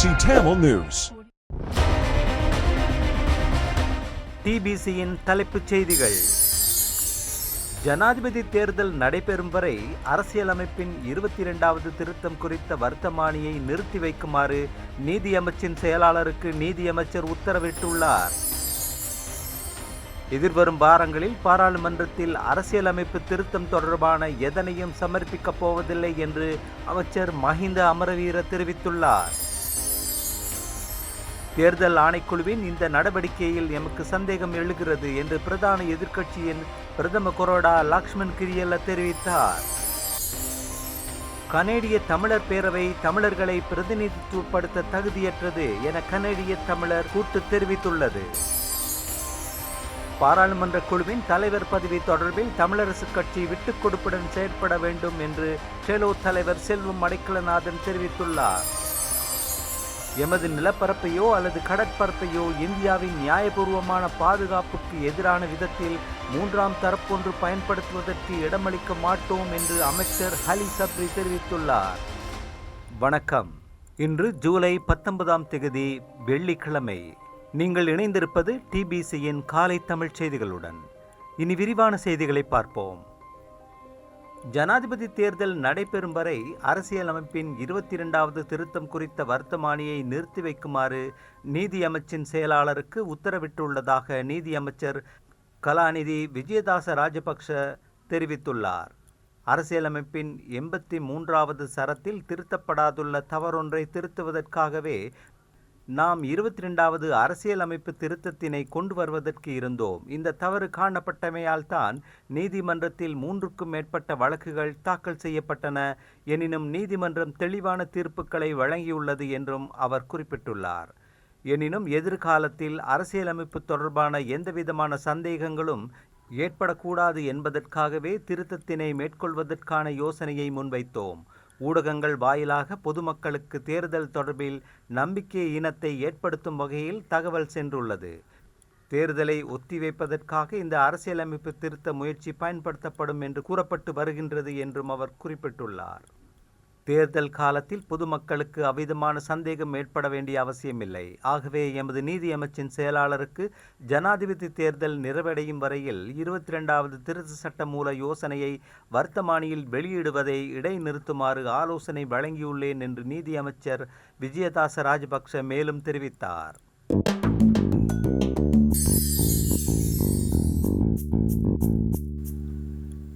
Tamil News. டிபிசியின் தலைப்புச் செய்திகள். ஜனாதிபதி தேர்தல் நடைபெறும் வரை அரசியலமைப்பின் 22வது திருத்தம் குறித்த வர்த்தமானியை நிறுத்தி வைக்குமாறு நீதியமைச்சின் செயலாளருக்கு நீதியமைச்சர் உத்தரவிட்டுள்ளார். எதிர்வரும் வாரங்களில் பாராளுமன்றத்தில் அரசியலமைப்பு திருத்தம் தொடர்பான எதனையும் சமர்ப்பிக்கப் போவதில்லை என்று அமைச்சர் மஹிந்த அமரவீர தெரிவித்துள்ளார். தேர்தல் ஆணைக்குழுவின் இந்த நடவடிக்கையில் எமக்கு சந்தேகம் எழுகிறது என்று பிரதான எதிர்க்கட்சியின் பிரதம கொறடா லக்ஷ்மன் கிரியல்ல தெரிவித்தார். கனேடிய தமிழர் பேரவை தமிழர்களை பிரதிநிதித்துவப்படுத்த தகுதியற்றது என கனேடிய தமிழர் கூட்டு தெரிவித்துள்ளது. பாராளுமன்ற குழுவின் தலைவர் பதவி தொடர்பில் தமிழரசு கட்சி விட்டுக் கொடுப்புடன் செயற்பட வேண்டும் என்று செலோ தலைவர் செல்வம் அடைக்கலநாதன் தெரிவித்துள்ளார். எமது நிலப்பரப்பையோ அல்லது கடற்பரப்பையோ இந்தியாவின் நியாயபூர்வமான பாதுகாப்புக்கு எதிரான விதத்தில் மூன்றாம் தரப்பொன்று பயன்படுத்துவதற்கு இடமளிக்க மாட்டோம் என்று அமைச்சர் ஹலி சப்ரி தெரிவித்துள்ளார். வணக்கம். இன்று ஜூலை 19 வெள்ளிக்கிழமை. நீங்கள் இணைந்திருப்பது டிபிசியின் காலை தமிழ் செய்திகளுடன். இனி விரிவான செய்திகளை பார்ப்போம். ஜனாதிபதி தேர்தல் நடைபெறும் வரை அரசியலமைப்பின் 22வது திருத்தம் குறித்த வர்த்தமானியை நிறுத்தி வைக்குமாறு நீதியமைச்சின் செயலாளருக்கு உத்தரவிட்டுள்ளதாக நீதியமைச்சர் கலாநிதி விஜயதாச ராஜபக்ஷ தெரிவித்துள்ளார். அரசியலமைப்பின் 83வது சரத்தில் திருத்தப்படாதுள்ள தவறொன்றை திருத்துவதற்காகவே நாம் 22வது அரசியலமைப்பு திருத்தத்தினை கொண்டு வருவதற்கு இருந்தோம். இந்த தவறு காணப்பட்டமையால் தான் நீதிமன்றத்தில் 3க்கும் மேற்பட்ட வழக்குகள் தாக்கல் செய்யப்பட்டன. எனினும் நீதிமன்றம் தெளிவான தீர்ப்புகளை வழங்கியுள்ளது என்றும் அவர் குறிப்பிட்டுள்ளார். எனினும் எதிர்காலத்தில் அரசியலமைப்பு தொடர்பான எந்தவிதமான சந்தேகங்களும் ஏற்படக்கூடாது என்பதற்காகவே திருத்தத்தினை மேற்கொள்வதற்கான யோசனையை முன்வைத்தோம். ஊடகங்கள் வாயிலாக பொதுமக்களுக்கு தேர்தல் தொடர்பில் நம்பிக்கை இனத்தை ஏற்படுத்தும் வகையில் தகவல் சென்றுள்ளது. தேர்தலை ஒத்திவைப்பதற்காக இந்த அரசியலமைப்பு திருத்த முயற்சி பயன்படுத்தப்படும் என்று கூறப்பட்டு வருகின்றது என்றும் அவர் குறிப்பிட்டுள்ளார். தேர்தல் காலத்தில் பொதுமக்களுக்கு அவ்விதமான சந்தேகம் ஏற்பட வேண்டிய அவசியமில்லை. ஆகவே எமது நீதியமைச்சின் செயலாளருக்கு ஜனாதிபதி தேர்தல் நிறைவடையும் வரையில் 22வது திருத்த சட்ட மூல யோசனையை வர்த்தமானியில் வெளியிடுவதை இடைநிறுத்துமாறு ஆலோசனை வழங்கியுள்ளேன் என்று நீதியமைச்சர் விஜயதாச ராஜபக்ஷ மேலும் தெரிவித்தார்.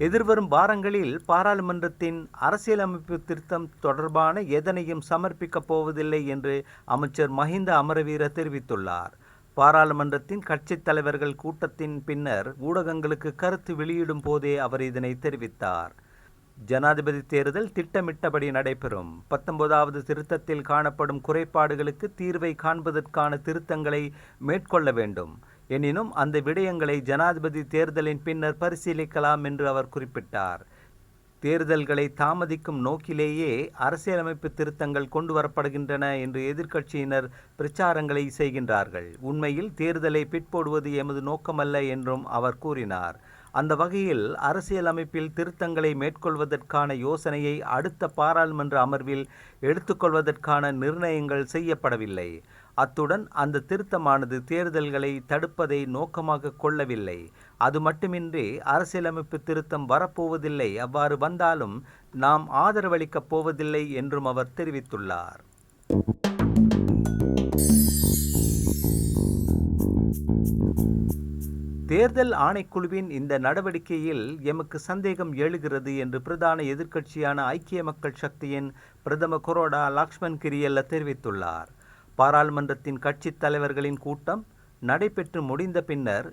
எதிர்வரும் வாரங்களில் பாராளுமன்றத்தின் அரசியலமைப்பு திருத்தம் தொடர்பான எதனையும் சமர்ப்பிக்கப் போவதில்லை என்று அமைச்சர் மஹிந்த அமரவீர தெரிவித்துள்ளார். பாராளுமன்றத்தின் கட்சித் தலைவர்கள் கூட்டத்தின் பின்னர் ஊடகங்களுக்கு கருத்து வெளியிடும் போதே அவர் இதனை தெரிவித்தார். ஜனாதிபதி தேர்தல் திட்டமிட்டபடி நடைபெறும். 19வது திருத்தத்தில் காணப்படும் குறைபாடுகளுக்கு தீர்வை காண்பதற்கான திருத்தங்களை மேற்கொள்ள வேண்டும். எனினும் அந்த விடயங்களை ஜனாதிபதி தேர்தலின் பின்னர் பரிசீலிக்கலாம் என்று அவர் குறிப்பிட்டார். தேர்தல்களை தாமதிக்கும் நோக்கிலேயே அரசியலமைப்பு திருத்தங்கள் கொண்டு வரப்படுகின்றன என்று எதிர்க்கட்சியினர் பிரச்சாரங்களை செய்கின்றார்கள். உண்மையில் தேர்தலை பிற்போடுவது எமது நோக்கமல்ல என்றும் அவர் கூறினார். அந்த வகையில் அரசியலமைப்பில் திருத்தங்களை மேற்கொள்வதற்கான யோசனையை அடுத்த பாராளுமன்ற அமர்வில் எடுத்துக்கொள்வதற்கான நிர்ணயங்கள் செய்யப்படவில்லை. அத்துடன் அந்த திருத்தமானது தேர்தல்களை தடுப்பதை நோக்கமாக கொள்ளவில்லை. அது மட்டுமின்றி அரசியலமைப்பு திருத்தம் வரப்போவதில்லை. அவ்வாறு வந்தாலும் நாம் ஆதரவளிக்கப் போவதில்லை என்றும் அவர் தெரிவித்துள்ளார். தேர்தல் ஆணைக்குழுவின் இந்த நடவடிக்கையில் எமக்கு சந்தேகம் எழுகிறது என்று பிரதான எதிர்க்கட்சியான ஐக்கிய மக்கள் சக்தியின் பிரதம கொறடா லக்ஷ்மன் கிரியல்ல தெரிவித்துள்ளார். பாராளுமன்றத்தின் கட்சித் தலைவர்களின் கூட்டம் நடைபெற்று முடிந்த பின்னர்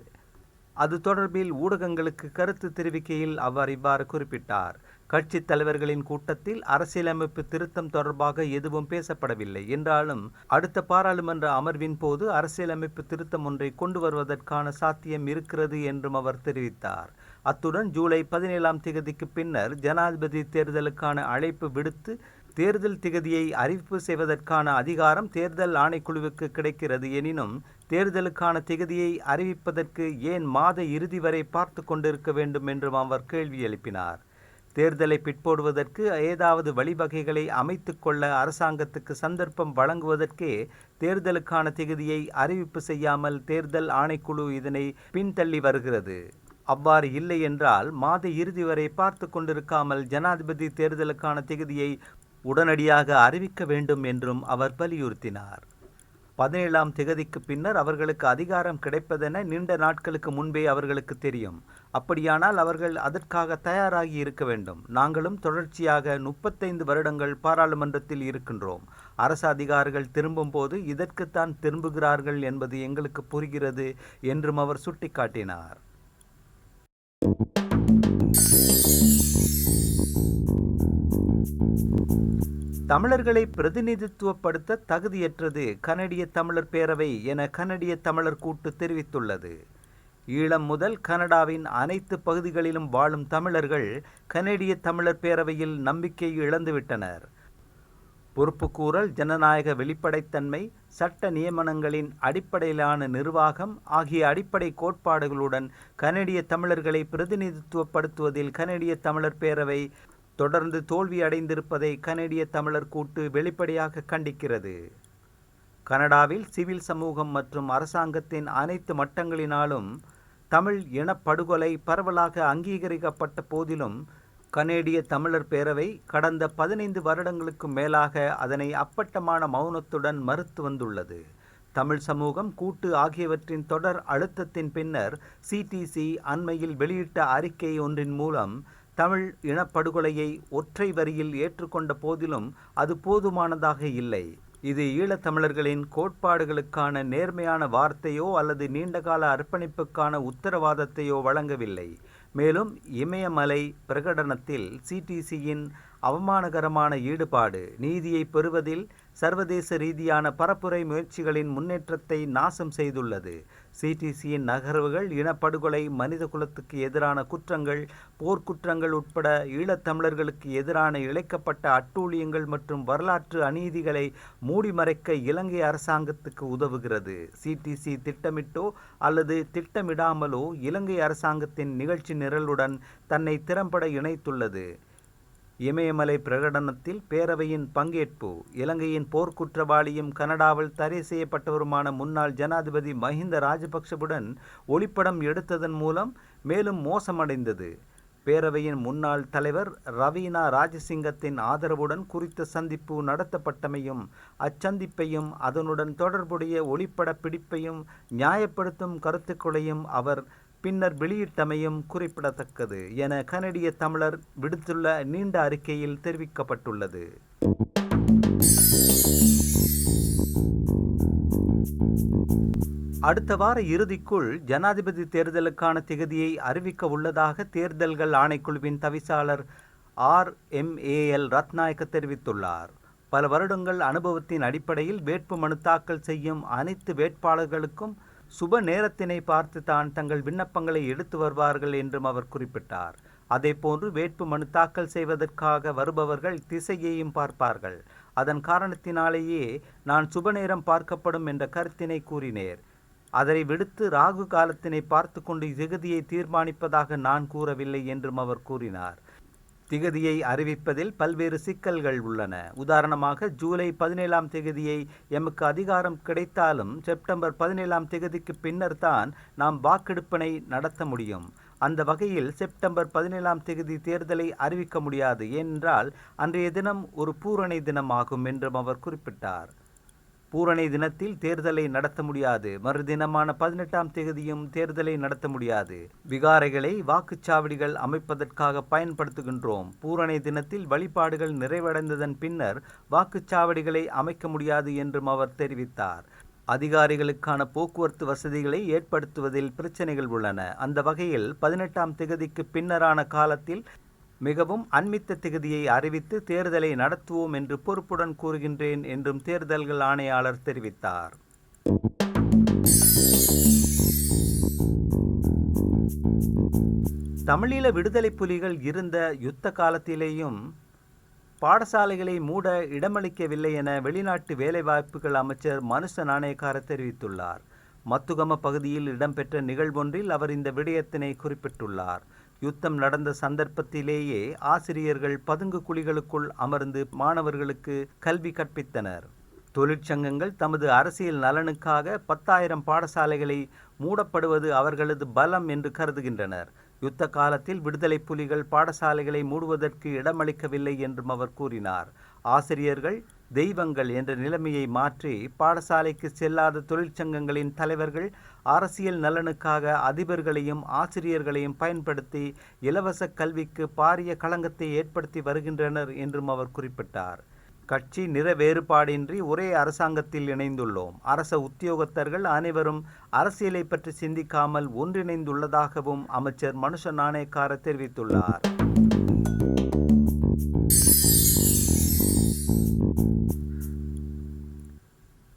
அது தொடர்பில் ஊடகங்களுக்கு கருத்து தெரிவிக்கையில் அவர் இவ்வாறு குறிப்பிட்டார். கட்சித் தலைவர்களின் கூட்டத்தில் அரசியலமைப்பு திருத்தம் தொடர்பாக எதுவும் பேசப்படவில்லை என்றாலும் அடுத்த பாராளுமன்ற அமர்வின் போது அரசியலமைப்பு திருத்தம் ஒன்றை கொண்டு வருவதற்கான சாத்தியம் இருக்கிறது என்றும் அவர் தெரிவித்தார். அத்துடன் ஜூலை 17 பின்னர் ஜனாதிபதி தேர்தலுக்கான அழைப்பு விடுத்து தேர்தல் திகதியை அறிவிப்பு செய்வதற்கான அதிகாரம் தேர்தல் ஆணைக்குழுவுக்கு கிடைக்கிறது. எனினும் தேர்தலுக்கான திகதியை அறிவிப்பதற்கு ஏன் மாத இறுதி வரை பார்த்து கொண்டிருக்க வேண்டும் என்றும் அவர் கேள்வி எழுப்பினார். தேர்தலை பிற்போடுவதற்கு ஏதாவது வழிவகைகளை அமைத்துக் கொள்ள அரசாங்கத்துக்கு சந்தர்ப்பம் வழங்குவதற்கே தேர்தலுக்கான திகதியை அறிவிப்பு செய்யாமல் தேர்தல் ஆணைக்குழு இதனை பின்தள்ளி வருகிறது. அவ்வாறு இல்லை என்றால் மாத இறுதி வரை பார்த்து கொண்டிருக்காமல் ஜனாதிபதி தேர்தலுக்கான திகதியை உடனடியாக அறிவிக்க வேண்டும் என்றும் அவர் வலியுறுத்தினார். 17ஆம் திகதிக்கு பின்னர் அவர்களுக்கு அதிகாரம் கிடைப்பதென நீண்ட நாட்களுக்கு முன்பே அவர்களுக்கு தெரியும். அப்படியானால் அவர்கள் அதற்காக தயாராகி இருக்க வேண்டும். நாங்களும் தொடர்ச்சியாக 35 வருடங்கள் பாராளுமன்றத்தில் இருக்கின்றோம். அரசு அதிகாரிகள் திரும்பும் போது இதற்குத்தான் திரும்புகிறார்கள் என்பது எங்களுக்கு புரிகிறது என்றும் அவர் சுட்டிக்காட்டினார். தமிழர்களை பிரதிநிதித்துவப்படுத்த தகுதியற்றது கனடிய தமிழர் பேரவை என கனடிய தமிழர் கூட்டு தெரிவித்துள்ளது. ஈழம் முதல் கனடாவின் அனைத்து பகுதிகளிலும் வாழும் தமிழர்கள் கனடிய தமிழர் பேரவையில் நம்பிக்கை இழந்துவிட்டனர். பொறுப்புக்கூறல், ஜனநாயக வெளிப்படைத்தன்மை, சட்ட நியமனங்களின் அடிப்படையிலான நிர்வாகம் ஆகிய அடிப்படை கோட்பாடுகளுடன் கனடிய தமிழர்களை பிரதிநிதித்துவப்படுத்துவதில் கனடிய தமிழர் பேரவை தொடர்ந்து தோல்வி அடைந்திருப்பதை கனடிய தமிழர் கூட்டு வெளிப்படையாக கண்டிக்கிறது. கனடாவில் சிவில் சமூகம் மற்றும் அரசாங்கத்தின் அனைத்து மட்டங்களினாலும் தமிழ் இனப்படுகொலை பரவலாக அங்கீகரிக்கப்பட்ட போதிலும் கனேடிய தமிழர் பேரவை கடந்த 15 வருடங்களுக்கு மேலாக அதனை அப்பட்டமான மௌனத்துடன் மறுத்து வந்துள்ளது. தமிழ் சமூகம் கூட்டு ஆகியவற்றின் தொடர் அழுத்தத்தின் பின்னர் சிடிசி அண்மையில் வெளியிட்ட அறிக்கை ஒன்றின் மூலம் தமிழ் இனப்படுகொலையை ஒற்றை வரியில் ஏற்றுக்கொண்ட போதிலும் அது போதுமானதாக இல்லை. இது ஈழத்தமிழர்களின் கோட்பாடுகளுக்கான நேர்மையான வார்த்தையோ அல்லது நீண்டகால அர்ப்பணிப்புக்கான உத்தரவாதத்தையோ வழங்கவில்லை. மேலும் இமயமலை பிரகடனத்தில் சிடிசியின் அவமானகரமான ஈடுபாடு நீதியை பெறுவதில் சர்வதேச ரீதியான பரப்புரை முயற்சிகளின் முன்னேற்றத்தை நாசம் செய்துள்ளது. சிடிசியின் நகர்வுகள் இனப்படுகொலை, மனித குலத்துக்கு எதிரான குற்றங்கள், போர்க்குற்றங்கள் உட்பட ஈழத்தமிழர்களுக்கு எதிரான இழைக்கப்பட்ட அட்டூழியங்கள் மற்றும் வரலாற்று அநீதிகளை மூடிமறைக்க இலங்கை அரசாங்கத்துக்கு உதவுகிறது. சிடிசி திட்டமிட்டோ அல்லது திட்டமிடாமலோ இலங்கை அரசாங்கத்தின் நிகழ்ச்சி நிரலுடன் தன்னை திறம்பட இணைத்துள்ளது. இமயமலை பிரகடனத்தில் பேரவையின் பங்கேற்பு இலங்கையின் போர்க்குற்றவாளியும் கனடாவில் தடை செய்யப்பட்டவருமான முன்னாள் ஜனாதிபதி மஹிந்த ராஜபக்ஷவுடன் ஒளிப்படம் எடுத்ததன் மூலம் மேலும் மோசமடைந்தது. பேரவையின் முன்னாள் தலைவர் ரவீனா ராஜசிங்கத்தின் ஆதரவுடன் குறித்த சந்திப்பு நடத்தப்பட்டமையும் அச்சந்திப்பையும் அதனுடன் தொடர்புடைய ஒளிப்பட பிடிப்பையும் நியாயப்படுத்தும் கருத்துக்களையும் அவர் பின்னர் வெளியிட்டமையும் குறிப்பிடத்தக்கது என கனடிய தமிழர் விடுத்துள்ள நீண்ட அறிக்கையில் தெரிவிக்கப்பட்டுள்ளது. அடுத்த வார இறுதிக்குள் ஜனாதிபதி தேர்தலுக்கான திகதியை அறிவிக்க உள்ளதாக தேர்தல்கள் ஆணைக்குழுவின் தவிசாளர் RMAL ரத்நாயக்க தெரிவித்துள்ளார். பல வருடங்கள் அனுபவத்தின் அடிப்படையில் வேட்பு மனு தாக்கல் செய்யும் அனைத்து வேட்பாளர்களுக்கும் சுப நேரத்தினை பார்த்து தான் தங்கள் விண்ணப்பங்களை எடுத்து வருவார்கள் என்றும் அவர் குறிப்பிட்டார். அதேபோன்று வேட்பு மனு தாக்கல் செய்வதற்காக வருபவர்கள் திசையையும் பார்ப்பார்கள். அதன் காரணத்தினாலேயே நான் சுபநேரம் பார்க்கப்படும் என்ற கருத்தினை கூறினேர். அதனை விடுத்து ராகு காலத்தினை பார்த்து கொண்டு திகதியை தீர்மானிப்பதாக நான் கூறவில்லை என்றும் அவர் கூறினார். திகதியை அறிவிப்பதில் பல்வேறு சிக்கல்கள் உள்ளன. உதாரணமாக ஜூலை 17ஆம் திகதியை எமக்கு அதிகாரம் கிடைத்தாலும் செப்டம்பர் 17ஆம் திகதிக்கு பின்னர் தான் நாம் வாக்கெடுப்பினை நடத்த முடியும். அந்த வகையில் செப்டம்பர் 17ஆம் திகதி தேர்தலை அறிவிக்க முடியாது. ஏனென்றால் அன்றைய தினம் ஒரு பூரணை தினம் ஆகும் என்றும் அவர் குறிப்பிட்டார். பூரணை தினத்தில் தேர்தலை நடத்த முடியாது. மறுதினமான 18ஆம் தேதியும் தேர்தலை நடத்த முடியாது. விகாரைகளை வாக்குச்சாவடிகள் அமைப்பதற்காக பயன்படுத்துகின்றோம். பூரணை தினத்தில் வழிபாடுகள் நிறைவடைந்ததன் பின்னர் வாக்குச்சாவடிகளை அமைக்க முடியாது என்றும் அவர் தெரிவித்தார். அதிகாரிகளுக்கான போக்குவரத்து வசதிகளை ஏற்படுத்துவதில் பிரச்சனைகள் உள்ளன. அந்த வகையில் 18ஆம் தேதிக்கு பின்னரான காலத்தில் மிகவும் அண்மித்த திகதியை அறிவித்து தேர்தலை நடத்துவோம் என்று பொறுப்புடன் கூறுகின்றேன் என்றும் தேர்தல்கள் ஆணையாளர் தெரிவித்தார். தமிழீழ விடுதலை புலிகள் இருந்த யுத்த காலத்திலேயும் பாடசாலைகளை மூட இடமளிக்கவில்லை என வெளிநாட்டு வேலைவாய்ப்புகள் அமைச்சர் மனுஷ நாணயக்கார தெரிவித்துள்ளார். மத்துகம பகுதியில் இடம்பெற்ற நிகழ்வொன்றில் அவர் இந்த விடயத்தினை குறிப்பிட்டுள்ளார். யுத்தம் நடந்த சந்தர்ப்பத்திலேயே ஆசிரியர்கள் பதுங்கு குழிகளுக்குள் அமர்ந்து மாணவர்களுக்கு கல்வி கற்பித்தனர். தொழிற்சங்கங்கள் தமது அரசியல் நலனுக்காக 10,000 பாடசாலைகளை மூடப்படுவது அவர்களது பலம் என்று கருதுகின்றனர். யுத்த காலத்தில் விடுதலை புலிகள் பாடசாலைகளை மூடுவதற்கு இடமளிக்கவில்லை என்றும் அவர் கூறினார். ஆசிரியர்கள் தெய்வங்கள் என்ற நிலைமையை மாற்றி பாடசாலைக்கு செல்லாத தொழிற்சங்கங்களின் தலைவர்கள் அரசியல் நலனுக்காக அதிபர்களையும் ஆசிரியர்களையும் பயன்படுத்தி இலவச கல்விக்கு பாரிய களங்கத்தை ஏற்படுத்தி வருகின்றனர் என்றும் அவர் குறிப்பிட்டார். கட்சி நிற வேறுபாடின்றி ஒரே அரசாங்கத்தில் இணைந்துள்ளோம். அரச உத்தியோகத்தர்கள் அனைவரும் அரசியலை பற்றி சிந்திக்காமல் ஒன்றிணைந்துள்ளதாகவும் அமைச்சர் மனுஷ நாணயக்கார தெரிவித்துள்ளார்.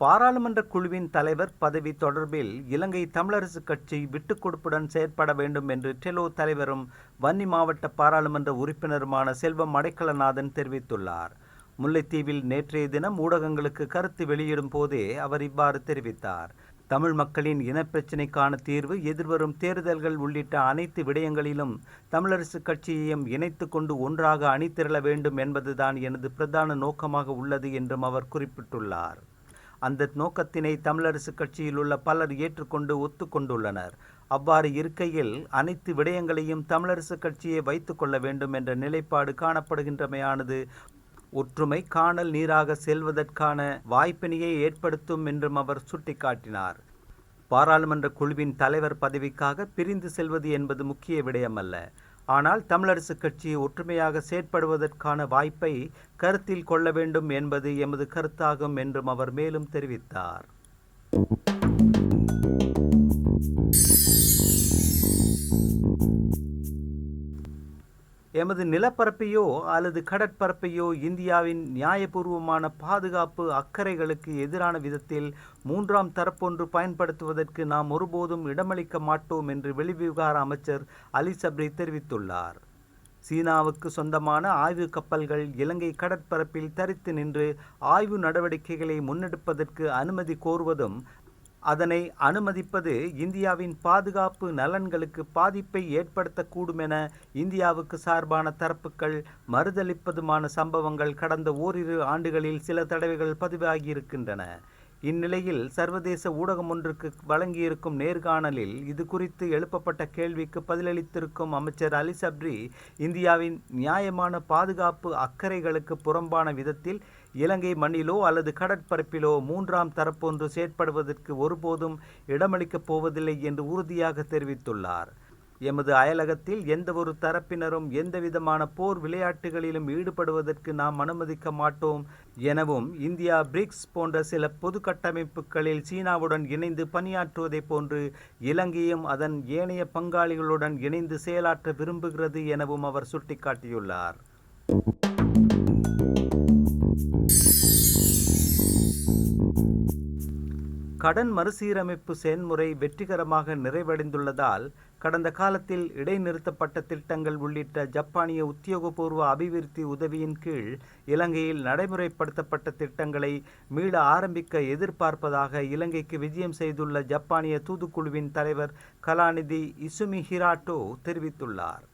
பாராளுமன்ற குழுவின் தலைவர் பதவி தொடர்பில் இலங்கை தமிழரசு கட்சி விட்டுக்கொடுப்புடன் செயற்பட வேண்டும் என்று டெலோ தலைவரும் வன்னி மாவட்ட பாராளுமன்ற உறுப்பினருமான செல்வம் அடைக்கலநாதன் தெரிவித்துள்ளார். முல்லைத்தீவில் நேற்றைய தினம் ஊடகங்களுக்கு கருத்து வெளியிடும் போதே அவர் இவ்வாறு தெரிவித்தார். தமிழ் மக்களின் இனப்பிரச்சினைக்கான தீர்வு எதிர்வரும் தேர்தல்கள் உள்ளிட்ட அனைத்து விடயங்களிலும் தமிழரசு கட்சியையும் இணைத்து கொண்டு ஒன்றாக அணிதிரள வேண்டும் என்பதுதான் எனது பிரதான நோக்கமாக உள்ளது என்றும் அவர் குறிப்பிட்டுள்ளார். அந்த நோக்கத்தினை தமிழரசு கட்சியில் உள்ள பலர் ஏற்றுக்கொண்டு ஒத்துக்கொண்டுள்ளனர். அவ்வாறு இருக்கையில் அனைத்து விடயங்களையும் தமிழரசு கட்சியை வைத்துக் கொள்ள வேண்டும் என்ற நிலைப்பாடு காணப்படுகின்றமையானது ஒற்றுமை காணல் நீராக செல்வதற்கான வாய்ப்பினையை ஏற்படுத்தும் என்றும் அவர் சுட்டிக்காட்டினார். பாராளுமன்ற குழுவின் தலைவர் பதவிக்காக பிரிந்து செல்வது என்பது முக்கிய விடயமல்ல. ஆனால் தமிழரசு கட்சி ஒற்றுமையாக செயற்படுவதற்கான வாய்ப்பை கருத்தில் கொள்ள வேண்டும் என்பது எமது கருத்தாகும் என்றும் அவர் மேலும் தெரிவித்தார். எமது நிலப்பரப்பையோ அல்லது கடற்பரப்பையோ இந்தியாவின் நியாயபூர்வமான பாதுகாப்பு அக்கறைகளுக்கு எதிரான விதத்தில் மூன்றாம் தரப்பொன்று பயன்படுத்துவதற்கு நாம் ஒருபோதும் இடமளிக்க மாட்டோம் என்று வெளிவிவகார அமைச்சர் அலி சப்ரி தெரிவித்துள்ளார். சீனாவுக்கு சொந்தமான ஆய்வு கப்பல்கள் இலங்கை கடற்பரப்பில் தரித்து நின்று ஆய்வு நடவடிக்கைகளை முன்னெடுப்பதற்கு அனுமதி கோருவதும் அதனை அனுமதிப்பது இந்தியாவின் பாதுகாப்பு நலன்களுக்கு பாதிப்பை ஏற்படுத்தக்கூடும் என இந்தியாவுக்கு சார்பான தரப்புகள் மறுதளிப்பதுமான சம்பவங்கள் கடந்த ஓரிரு ஆண்டுகளில் சில தடவைகள் பதிவாகியிருக்கின்றன. இந்நிலையில் சர்வதேச ஊடகம் ஒன்றுக்கு வழங்கியிருக்கும் நேர்காணலில் இது குறித்து எழுப்பப்பட்ட கேள்விக்கு பதிலளித்திருக்கும் அமைச்சர் அலி சப்ரி, இந்தியாவின் நியாயமான பாதுகாப்பு அக்கறைகளுக்கு புறம்பான விதத்தில் இலங்கை மண்ணிலோ அல்லது கடற்பரப்பிலோ மூன்றாம் தரப்பொன்று செயற்படுவதற்கு ஒருபோதும் இடமளிக்கப் போவதில்லை என்று உறுதியாக தெரிவித்துள்ளார். எமது அயலகத்தில் எந்தவொரு தரப்பினரும் எந்தவிதமான போர் விளையாட்டுகளிலும் ஈடுபடுவதற்கு நாம் அனுமதிக்க மாட்டோம் எனவும், இந்தியா பிரிக்ஸ் போன்ற சில பொது கட்டமைப்புகளில் சீனாவுடன் இணைந்து பணியாற்றுவதைப் போன்று இலங்கையும் அதன் ஏனைய பங்காளிகளுடன் இணைந்து செயலாற்ற விரும்புகிறது எனவும் அவர் சுட்டிக்காட்டியுள்ளார். கடன் மறுசீரமைப்பு செயல்முறை வெற்றிகரமாக நிறைவடைந்துள்ளதால் கடந்த காலத்தில் இடைநிறுத்தப்பட்ட திட்டங்கள் உள்ளிட்ட ஜப்பானிய உத்தியோகபூர்வ அபிவிருத்தி உதவியின் கீழ் இலங்கையில் நடைமுறைப்படுத்தப்பட்ட திட்டங்களை மீள ஆரம்பிக்க எதிர்பார்ப்பதாக இலங்கைக்கு விஜயம் செய்துள்ள ஜப்பானிய தூதுக்குழுவின் தலைவர் கலாநிதி இசுமி ஹிராட்டோ தெரிவித்துள்ளார்.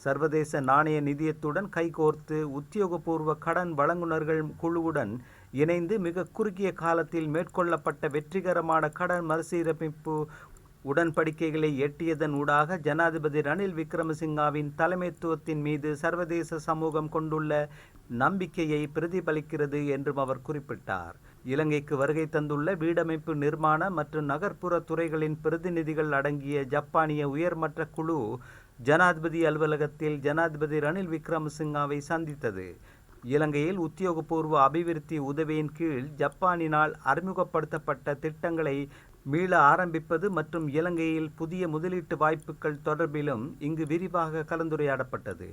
சர்வதேச நாணய நிதியத்துடன் கைகோர்த்து உத்தியோகபூர்வ கடன் வழங்குநர்கள் குழுவுடன் இணைந்து மிக குறுகிய காலத்தில் மேற்கொள்ளப்பட்ட வெற்றிகரமான கடன் மறுசீரமைப்பு உடன்படிக்கைகளை எட்டியதன் ஊடாக ஜனாதிபதி ரணில் விக்ரமசிங்காவின் தலைமைத்துவத்தின் மீது சர்வதேச சமூகம் கொண்டுள்ள நம்பிக்கையை பிரதிபலிக்கிறது என்றும் அவர் குறிப்பிட்டார். இலங்கைக்கு வருகை தந்துள்ள வீடமைப்பு, நிர்மாண மற்றும் நகர்ப்புற துறைகளின் பிரதிநிதிகள் அடங்கிய ஜப்பானிய உயர்மட்ட குழு ஜனாதிபதி அலுவலகத்தில் ஜனாதிபதி ரணில் விக்ரமசிங்காவை சந்தித்தது. இலங்கையில் உத்தியோகபூர்வ அபிவிருத்தி உதவியின் கீழ் ஜப்பானினால் அறிமுகப்படுத்தப்பட்ட திட்டங்களை மீள ஆரம்பிப்பது மற்றும் இலங்கையில் புதிய முதலீட்டு வாய்ப்புகள் தொடர்பிலும் இங்கு விரிவாக கலந்துரையாடப்பட்டது.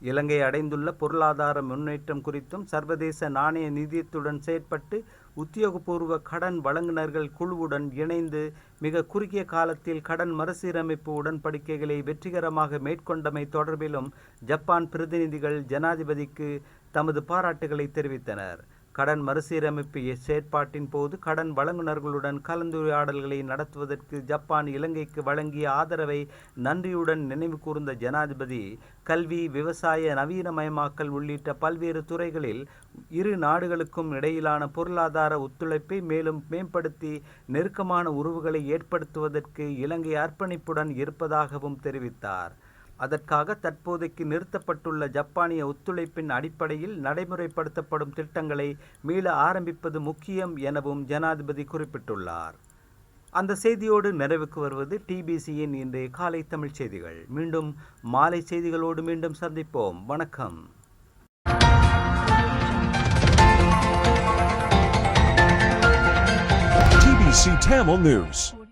இலங்கை அடைந்துள்ள பொருளாதார முன்னேற்றம் குறித்தும் சர்வதேச நாணய நிதியத்துடன் செயற்பட்டு உத்தியோகபூர்வ கடன் வழங்குநர்கள் குழுவுடன் இணைந்து மிக குறுகிய காலத்தில் கடன் மறுசீரமைப்பு உடன்படிக்கைகளை வெற்றிகரமாக மேற்கொண்டமை தொடர்பிலும் ஜப்பான் பிரதிநிதிகள் ஜனாதிபதிக்கு தமது பாராட்டுகளை தெரிவித்தனர். கடன் மறுசீரமைப்பு செயற்பாட்டின் போது கடன் வழங்குநர்களுடன் கலந்துரையாடல்களை நடத்துவதற்கு ஜப்பான் இலங்கைக்கு வழங்கிய ஆதரவை நன்றியுடன் நினைவு கூர்ந்த ஜனாதிபதி, கல்வி, விவசாய, நவீனமயமாக்கல் உள்ளிட்ட பல்வேறு துறைகளில் இரு நாடுகளுக்கும் இடையிலான பொருளாதார ஒத்துழைப்பை மேலும் மேம்படுத்தி நெருக்கமான உறவுகளை ஏற்படுத்துவதற்கு இலங்கை அர்ப்பணிப்புடன் இருப்பதாகவும் தெரிவித்தார். அதற்காக தற்போதைக்கு நிறுத்தப்பட்டுள்ள ஜப்பானிய ஒத்துழைப்பின் அடிப்படையில் நடைமுறைப்படுத்தப்படும் திட்டங்களை மீள ஆரம்பிப்பது முக்கியம் எனவும் ஜனாதிபதி குறிப்பிட்டுள்ளார். அந்த செய்தியோடு நிறைவுக்கு வருவது டிபிசியின் இன்றைய காலை தமிழ் செய்திகள். மீண்டும் மாலை செய்திகளோடு மீண்டும் சந்திப்போம். வணக்கம். TBC Tamil News.